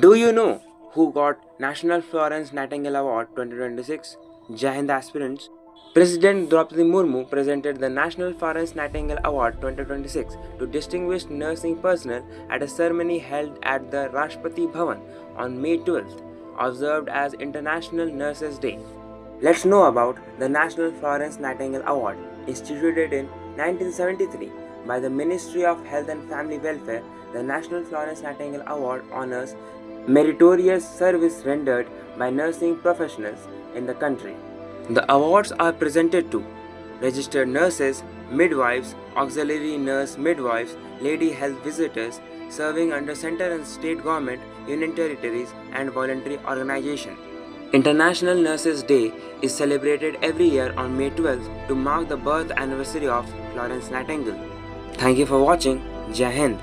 Do you know who got National Florence Nightingale Award 2026? Jai Hind aspirants. President Draupadi Murmu presented the National Florence Nightingale Award 2026 to distinguished nursing personnel at a ceremony held at the Rashtrapati Bhavan on May 12th, observed as International Nurses Day. Let's know about the National Florence Nightingale Award, instituted in 1973 by the Ministry of Health and Family Welfare. The National Florence Nightingale Award honors meritorious service rendered by nursing professionals in the country. The awards are presented to registered nurses, midwives, auxiliary nurse midwives, lady health visitors serving under central and state government, union territories, and voluntary organizations. International Nurses Day is celebrated every year on May 12th to mark the birth anniversary of Florence Nightingale. Thank you for watching. Jai Hind.